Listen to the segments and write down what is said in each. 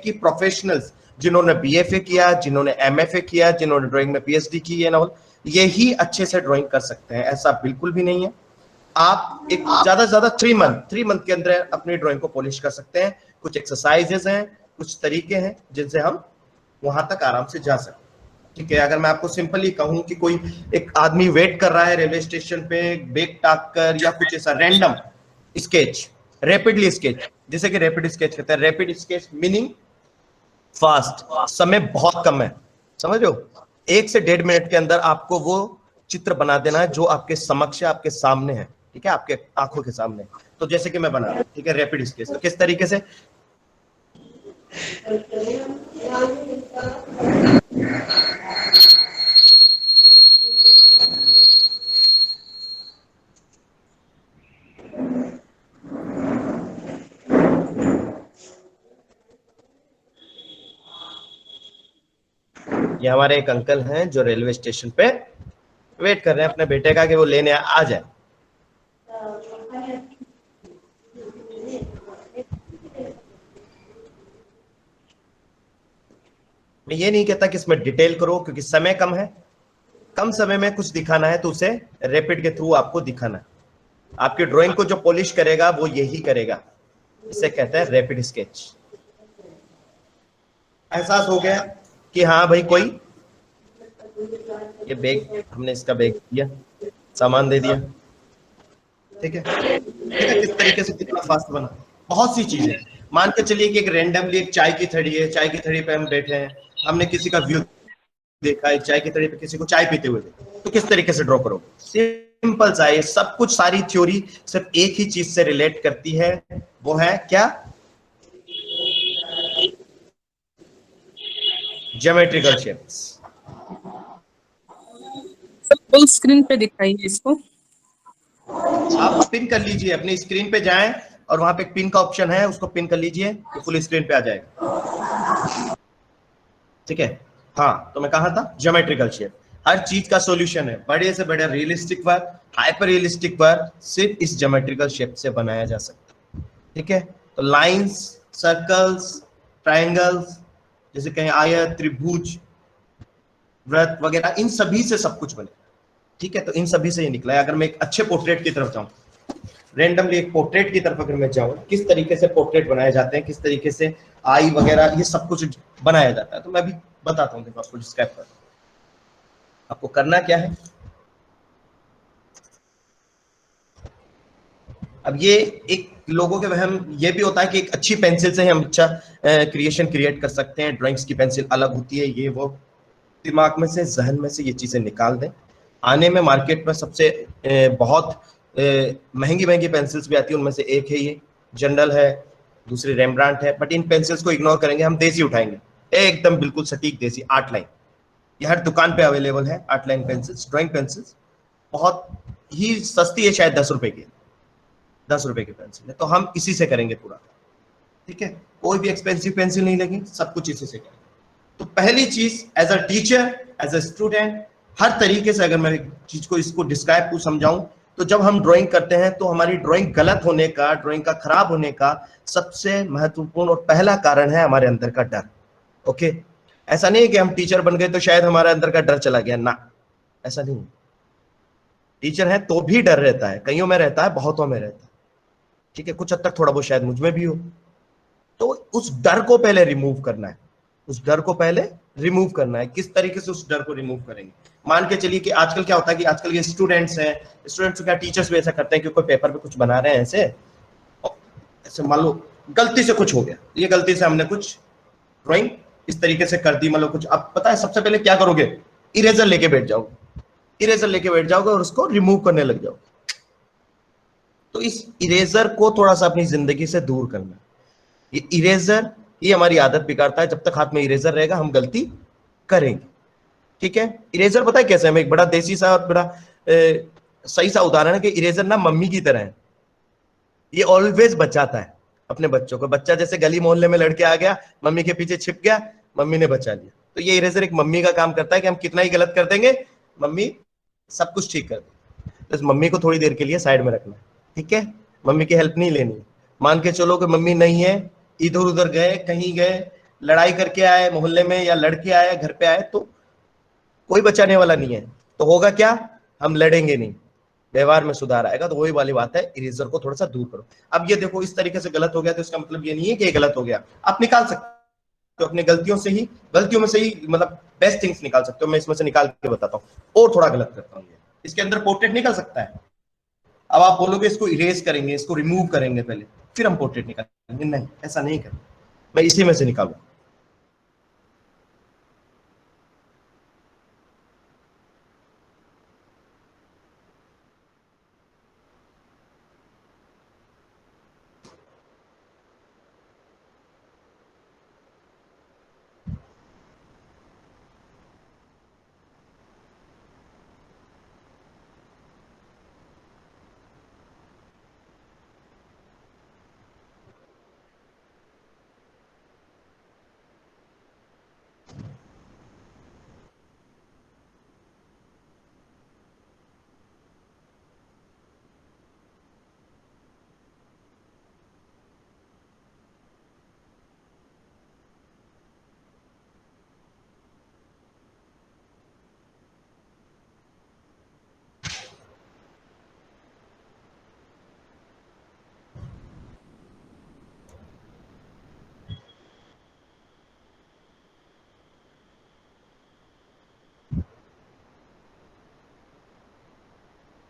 कि प्रोफेशनल्स जिन्होंने बीएफए किया, जिन्होंने एमएफए किया, जिन्होंने ड्राइंग में पीएचडी की है ना, यही अच्छे से ड्राइंग कर सकते हैं, ऐसा बिल्कुल भी नहीं है। आप एक ज्यादा से ज्यादा 3 मंथ के अंदर अपनी ड्राइंग को पॉलिश कर सकते हैं। कुछ एक्सरसाइजेस हैं, कुछ तरीके हैं जिनसे हम वहां तक आराम से जा सकते हैं। ठीक है, अगर मैं आपको सिंपली कहूं कि कोई एक आदमी वेट कर रहा है रेलवे स्टेशन पे बैग टाक कर, या कुछ ऐसा रैंडम स्केच, रैपिडली स्केच, जैसे कि रैपिड स्केच कहते हैं। रैपिड स्केच मीनिंग फास्ट, समय बहुत कम है, समझ रहे हो? 1 से 1.5 मिनट के अंदर आपको वो चित्र बना देना है जो आपके समक्ष है, आपके सामने है, ठीक है, आपके आंखों के सामने। तो जैसे कि मैं बना रहा हूं, ठीक है, रैपिड स्केच, तो किस तरीके से ये हमारे एक अंकल हैं जो रेलवे स्टेशन पे वेट कर रहे हैं अपने बेटे का कि वो लेने आ जाए। मैं ये नहीं कहता कि इसमें डिटेल करो, क्योंकि समय कम है, कम समय में कुछ दिखाना है तो उसे रैपिड के थ्रू आपको दिखाना है। आपकी ड्राइंग को जो पॉलिश करेगा वो यही करेगा, इसे कहते हैं रैपिड स्केच। एहसास हो गया कि हाँ भाई, कोई ये बैग, हमने इसका बैग दिया, सामान दे दिया, ठीक है, किस तरीके से कितना फास्ट बना। बहुत सी चीजें, मान के चलिए कि एक रैंडमली एक चाय की थड़ी है, चाय की थड़ी पे हम बैठे हैं, हमने किसी का व्यू देखा, एक चाय की थड़ी पे किसी को चाय पीते हुए देखा, तो किस तरीके से ड्रॉ करोगे? सिंपल सा, ये सब कुछ, सारी थ्योरी सिर्फ एक ही चीज से रिलेट करती है, वो है क्या? Geometrical shapes. फुल स्क्रीन पे दिखाइए इसको। आप पिन कर लीजिए, अपनी स्क्रीन पे जाएं और वहां पे एक पिन का ऑप्शन है, उसको पिन कर लीजिए तो फुल स्क्रीन पे आ जाएगा, ठीक है। हाँ, तो मैं कहा था ज्योमेट्रिकल शेप, हर चीज का सॉल्यूशन है, बड़े से बड़ा realistic work, hyper realistic work सिर्फ इस ज्योमेट्रिकल शेप से बनाया जा सकता है, ठीक है। तो लाइंस, सर्कल्स, ट्रायंगल्स, जैसे कहें आयत, त्रिभुज, वृत्त वगैरह, इन सभी से सब कुछ बने, ठीक है। तो इन सभी से ये निकला है। अगर मैं एक अच्छे पोर्ट्रेट की तरफ जाऊं, रैंडमली एक पोर्ट्रेट की तरफ अगर मैं जाऊं, किस तरीके से पोर्ट्रेट बनाए जाते हैं, किस तरीके से आई वगैरह, ये सब कुछ बनाया जाता है, तो मैं भी बताता हूं। देखो, आपको डिस्क्राइब कर, आपको करना क्या है। अब ये एक लोगों के वहम ये भी होता है कि एक अच्छी पेंसिल से हम अच्छा क्रिएशन क्रिएट कर सकते हैं, ड्राइंग्स की पेंसिल अलग होती है, ये वो। दिमाग में से, जहन में से ये चीजें निकाल दें। आने में मार्केट में सबसे बहुत महंगी महंगी पेंसिल्स भी आती है, उनमें से एक है ये, जनरल है, दूसरी रेम्ब्रांट है, बट इन पेंसिल्स को इग्नोर करेंगे, हम देसी उठाएंगे, एकदम बिल्कुल सटीक देसी 8 लाइन। ये हर दुकान पे अवेलेबल है, 8 लाइन पेंसिल्स, ड्राइंग पेंसिल्स, बहुत ही सस्ती है, शायद 10 रुपए की, 10 रुपए की पेंसिल है, तो हम इसी से करेंगे पूरा, ठीक है। कोई भी एक्सपेंसिव पेंसिल नहीं लगी, सब कुछ इसी से करेंगे। तो पहली चीज, as a teacher, as a student, हर तरीके से अगर मैं चीज को, इसको डिस्क्राइब को समझाऊं, तो जब हम ड्राइंग करते हैं तो हमारी ड्राइंग गलत होने का, ड्राइंग का खराब होने का सबसे महत्वपूर्ण और पहला कारण है हमारे अंदर का डर। ओके, ऐसा नहीं है कि हम टीचर बन गए तो शायद हमारे अंदर का डर चला गया, ना, ऐसा नहीं। टीचर है तो भी डर रहता है, कईयों में रहता है, बहुतों में रहता है, ठीक है, कुछ हद तक थोड़ा बहुत शायद मुझ में भी हो। तो उस डर को पहले रिमूव करना है, उस डर को पहले रिमूव करना है। किस तरीके से उस डर को रिमूव करेंगे? मान के चलिए कि आजकल क्या होता है कि आजकल ये स्टूडेंट्स हैं, स्टूडेंट्स क्या, टीचर्स भी ऐसा करते हैं कि कोई पेपर पे कुछ बना रहे हैं, ऐसे ऐसे मान लो गलती से कुछ हो गया, ये गलती से हमने कुछ ड्राइंग इस तरीके से कर दी, मतलब कुछ, अब पता है सबसे पहले क्या करोगे? इरेजर लेके बैठ जाओगे, इरेजर लेके बैठ जाओगे और उसको रिमूव करने लग जाओगे। तो इस इरेजर को थोड़ा सा अपनी जिंदगी से दूर करना। ये इरेजर, ये हमारी आदत बिगाड़ता है, जब तक हाथ में इरेजर रहेगा हम गलती करेंगे, ठीक है। इरेजर पता है कैसे, हमें एक बड़ा देसी सा और बड़ा सही सा उदाहरण है कि इरेजर ना मम्मी की तरह है, ये ऑलवेज बचाता है अपने बच्चों को। बच्चा जैसे गली मोहल्ले में लड़के आ गया, मम्मी के पीछे छिप गया, मम्मी ने बचा लिया। तो ये इरेजर एक मम्मी का काम करता है कि हम कितना ही गलत कर देंगे, मम्मी सब कुछ ठीक कर देगी। तो इस मम्मी को थोड़ी देर के लिए साइड में रखना है, ठीक है, मम्मी की हेल्प नहीं लेनी। मान के चलो कि मम्मी नहीं है, इधर उधर गए, कहीं गए, लड़ाई करके आए मोहल्ले में या लड़के आए घर पे आए तो कोई बचाने वाला नहीं है। तो होगा क्या, हम लड़ेंगे नहीं, व्यवहार में सुधार आएगा। तो वही वाली बात है, इरेजर को थोड़ा सा दूर करो। अब ये देखो इस तरीके से गलत हो गया तो इसका मतलब ये नहीं है कि ये गलत हो गया, आप निकाल सकते हो अपनी गलतियों से ही, गलतियों में से ही मतलब बेस्ट थिंग्स निकाल सकते हो। मैं इसमें से निकाल के बताता हूँ और थोड़ा गलत करता हूँ। इसके अंदर पोर्ट्रेट निकल सकता है। अब आप बोलोगे इसको इरेज करेंगे, इसको रिमूव करेंगे पहले फिर हम पोर्ट्रेट निकालेंगे, नहीं ऐसा नहीं करें, मैं इसी में से निकालू।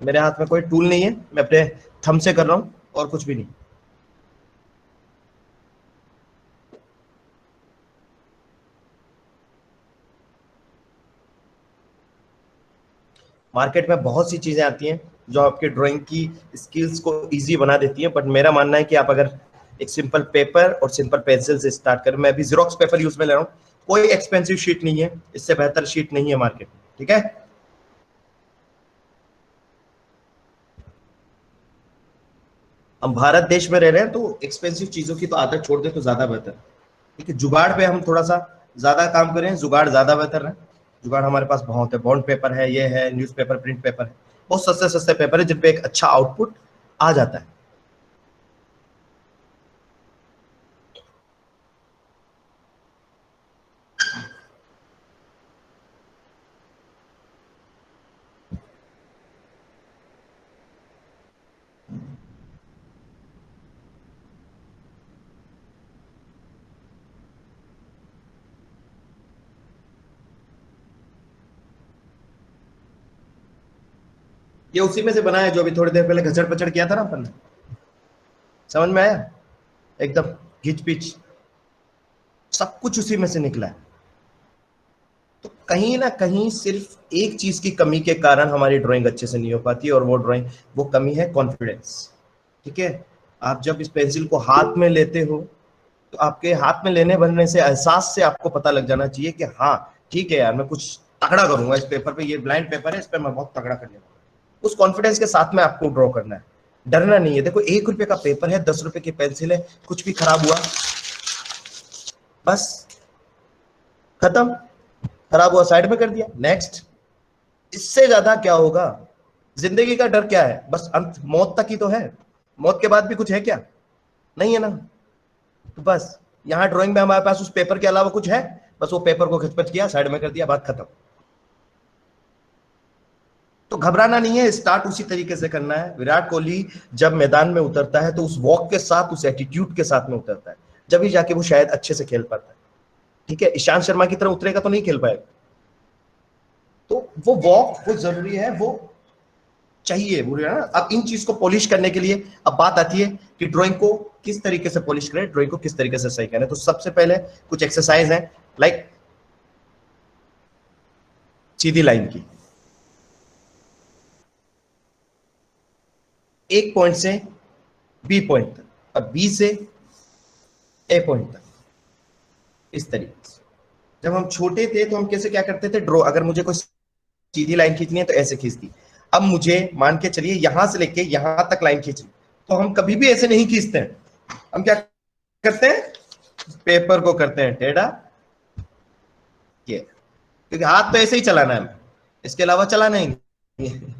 मेरे हाथ में कोई टूल नहीं है, मैं अपने थंब से कर रहा हूं और कुछ भी नहीं। मार्केट में बहुत सी चीजें आती हैं जो आपके ड्राइंग की स्किल्स को इजी बना देती हैं, बट मेरा मानना है कि आप अगर एक सिंपल पेपर और सिंपल पेंसिल से स्टार्ट करें, मैं भी जीरोक्स पेपर यूज में ले रहा हूँ, कोई एक्सपेंसिव शीट नहीं है, इससे बेहतर शीट नहीं है मार्केट में, ठीक है। हम भारत देश में रह रहे हैं तो एक्सपेंसिव चीजों की तो आदत छोड़ दें तो ज्यादा बेहतर है, ठीक है। जुगाड़ पे हम थोड़ा सा ज्यादा काम करें, जुगाड़ ज्यादा बेहतर है। जुगाड़ हमारे पास बहुत है, बॉन्ड पेपर है, ये है न्यूज़पेपर, प्रिंट पेपर है, बहुत सस्ते सस्ते पेपर है जिनपे एक अच्छा आउटपुट आ जाता है। ये उसी में से बना है जो अभी थोड़ी देर पहले घचड़ पचड़ किया था ना अपन ने, समझ में आया, एकदम घिच पिच सब कुछ उसी में से निकला है। तो कहीं ना कहीं सिर्फ एक चीज की कमी के कारण हमारी ड्राइंग अच्छे से नहीं हो पाती, और वो ड्राइंग, वो कमी है कॉन्फिडेंस, ठीक है। आप जब इस पेंसिल को हाथ में लेते हो तो आपके हाथ में लेने बनने से, एहसास से आपको पता लग जाना चाहिए कि हाँ ठीक है यार, मैं कुछ तगड़ा करूंगा इस पेपर पे, ये ब्लाइंड पेपर है, इस पे मैं बहुत तगड़ा करने वाला हूं। उस कॉन्फिडेंस के साथ में आपको ड्रॉ करना है, डरना नहीं है। देखो 1 रुपए का पेपर है, 10 रुपए की पेंसिल है, कुछ भी खराब हुआ बस खत्म, खराब हुआ साइड में कर दिया, नेक्स्ट। इससे ज्यादा क्या होगा, जिंदगी का डर क्या है, बस अंत मौत तक ही तो है, मौत के बाद भी कुछ है क्या, नहीं है ना। तो बस यहाँ ड्राइंग में हमारे पास उस पेपर के अलावा कुछ है, बस वो पेपर को खिचपच किया, साइड में कर दिया, बात खत्म। तो घबराना नहीं है, स्टार्ट उसी तरीके से करना है। विराट कोहली जब मैदान में उतरता है तो उस वॉक के साथ, उस एटीट्यूड के साथ में उतरता है, जब ही जाके वो शायद अच्छे से खेल पाता है, ठीक है। ईशांत शर्मा की तरह उतरेगा तो नहीं खेल पाएगा। तो वो वॉक वो जरूरी है, वो चाहिए, बुरे ना। अब इन चीज को पॉलिश करने के लिए अब बात आती है कि ड्राइंग को किस तरीके से पॉलिश करें, ड्राइंग को किस तरीके से सही करें। तो सबसे पहले कुछ एक्सरसाइज है, लाइक सीधी लाइन की, एक पॉइंट से बी पॉइंट तक, और बी से ए पॉइंट तक, इस तरीके से। जब हम छोटे थे तो हम कैसे क्या करते थे, ड्रॉ, अगर मुझे कोई सीधी लाइन खींचनी है तो ऐसे खींचती। अब मुझे मान के चलिए यहां से लेके यहां तक लाइन खींचनी, तो हम कभी भी ऐसे नहीं खींचते हैं, हम क्या करते हैं, पेपर को करते हैं टेढ़ा, ये, क्योंकि हाथ तो ऐसे ही चलाना है, इसके अलावा चलाना ही नहीं।